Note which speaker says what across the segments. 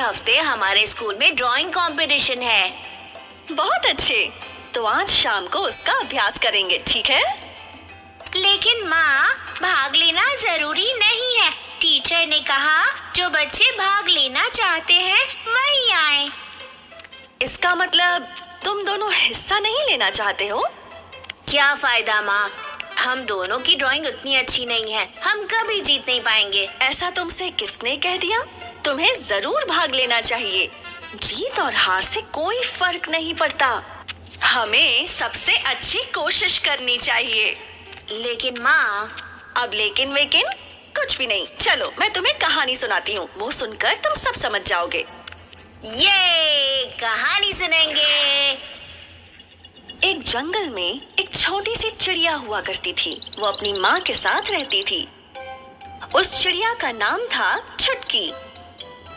Speaker 1: हफ्ते हमारे स्कूल में ड्राइंग कंपटीशन है।
Speaker 2: बहुत अच्छे, तो आज शाम को उसका अभ्यास करेंगे, ठीक है?
Speaker 1: लेकिन माँ, भाग लेना जरूरी नहीं है। टीचर ने कहा जो बच्चे भाग लेना चाहते हैं वही आए।
Speaker 2: इसका मतलब तुम दोनों हिस्सा नहीं लेना चाहते हो?
Speaker 1: क्या फायदा माँ, हम दोनों की ड्राइंग उतनी अच्छी नहीं है, हम कभी जीत नहीं पाएंगे।
Speaker 2: ऐसा तुमसे किसने कह दिया? तुम्हें जरूर भाग लेना चाहिए। जीत और हार से कोई फर्क नहीं पड़ता। हमें सबसे अच्छी कोशिश करनी चाहिए।
Speaker 1: लेकिन माँ।
Speaker 2: अब लेकिन वेकिन कुछ भी नहीं। चलो मैं तुम्हें कहानी सुनाती हूँ, वो सुनकर तुम सब समझ जाओगे।
Speaker 1: ये कहानी सुनेंगे।
Speaker 2: एक जंगल में एक छोटी सी चिड़िया हुआ करती थी। वो अपनी माँ के साथ रहती थी। उस चिड़िया का नाम था छुटकी।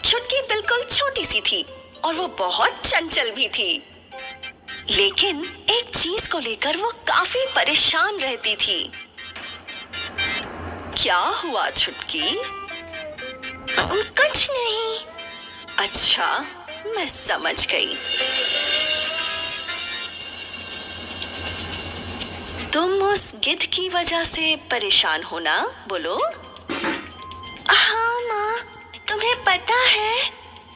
Speaker 2: छुटकी बिल्कुल छोटी सी थी और वो बहुत चंचल भी थी। लेकिन एक चीज को लेकर वो काफी परेशान रहती थी। क्या हुआ छुटकी?
Speaker 1: कुछ नहीं।
Speaker 2: अच्छा, मैं समझ गई। तुम उस गिद्ध की वजह से परेशान हो ना? बोलो।
Speaker 1: हाँ माँ, तुम्हें पता है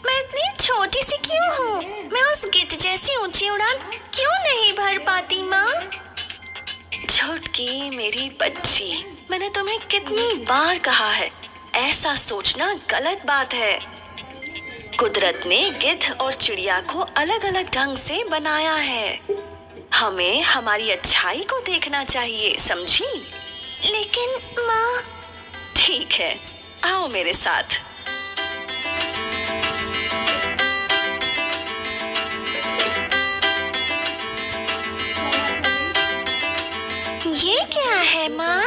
Speaker 1: मैं इतनी छोटी सी क्यों हूँ? मैं उस गिद्ध जैसी ऊंची उड़ान क्यों नहीं भर पाती माँ?
Speaker 2: छुटकी मेरी बच्ची, मैंने तुम्हें कितनी बार कहा है, ऐसा सोचना गलत बात है। कुदरत ने गिद्ध और चिड़िया को अलग अलग ढंग से बनाया है। हमें हमारी अच्छाई को देखना चाहिए, समझी?
Speaker 1: लेकिन माँ।
Speaker 2: ठीक है, आओ मेरे साथ।
Speaker 1: ये क्या है माँ?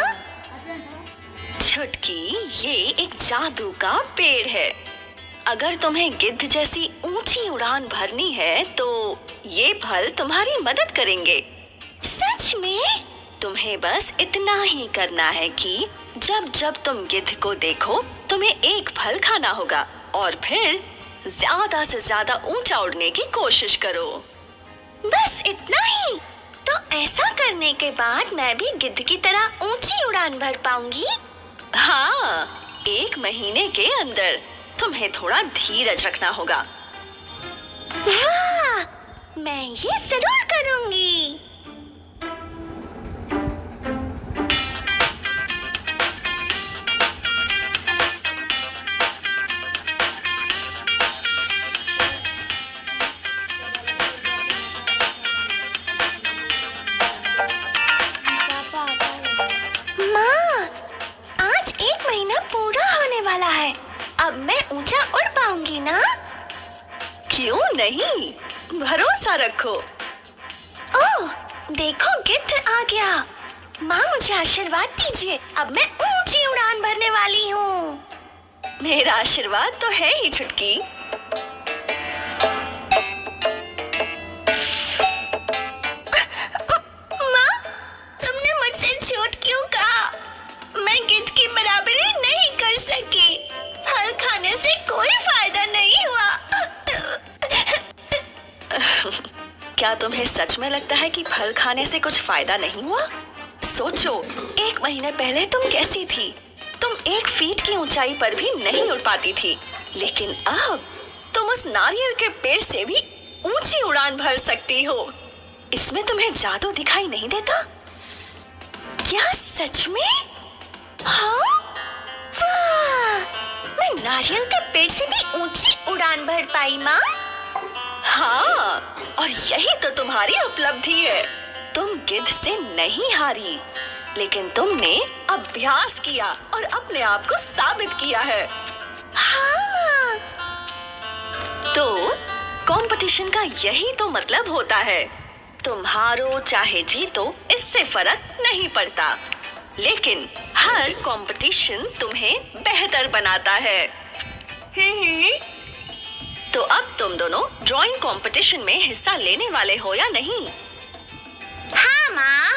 Speaker 2: छुटकी, ये एक जादू का पेड़ है। अगर तुम्हें गिद्ध जैसी ऊंची उड़ान भरनी है तो ये फल तुम्हारी मदद करेंगे।
Speaker 1: सच में?
Speaker 2: तुम्हें बस इतना ही करना है कि जब जब तुम गिद्ध को देखो तुम्हें एक फल खाना होगा और फिर ज्यादा से ज्यादा ऊंचा उड़ने की कोशिश करो।
Speaker 1: बस इतना ही? तो ऐसा करने के बाद मैं भी गिद्ध की तरह ऊंची उड़ान भर पाऊंगी?
Speaker 2: हाँ, 1 महीने के अंदर। तुम्हें थोड़ा धीरज रखना होगा।
Speaker 1: वाह, मैं ये जरूर करूंगी। माँ, आज 1 महीना पूरा होने वाला है। अब मैं ऊंचा उड़ पाऊंगी ना?
Speaker 2: क्यों नहीं, भरोसा रखो।
Speaker 1: ओह, देखो गिद्ध आ गया। माँ मुझे आशीर्वाद दीजिए, अब मैं ऊंची उड़ान भरने वाली हूँ।
Speaker 2: मेरा आशीर्वाद तो है ही छुटकी।
Speaker 1: माँ, तुमने मुझसे झूठ क्यों कहा? मैं गिद्ध की बराबरी नहीं कर सकी। फल खाने से कोई फायदा नहीं हुआ।
Speaker 2: क्या तुम्हें सच में लगता है कि फल खाने से कुछ फायदा नहीं हुआ? सोचो, 1 महीने पहले तुम कैसी थी? तुम 1 फीट की ऊंचाई पर भी नहीं उड़ पाती थी, लेकिन अब तुम उस नारियल के पेड़ से भी ऊंची उड़ान भर सकती हो। इसमें तुम्हें जादू दिखाई नहीं देता?
Speaker 1: क्या सच में? हाँ? वाह! मैं नारियल के पेड़ से भी ऊंची उड़ान भर पाई माँ।
Speaker 2: हाँ, और यही तो तुम्हारी उपलब्धि है। तुम गिद्ध से नहीं हारी, लेकिन तुमने अभ्यास किया और अपने आप को साबित किया है।
Speaker 1: हाँ।
Speaker 2: तो कंपटीशन का यही तो मतलब होता है। तुम हारो चाहे जीतो, इससे फर्क नहीं पड़ता, लेकिन हर कंपटीशन तुम्हें बेहतर बनाता है। तो अब तुम दोनों ड्राइंग कंपटीशन में हिस्सा लेने वाले हो या नहीं?
Speaker 1: हाँ माँ।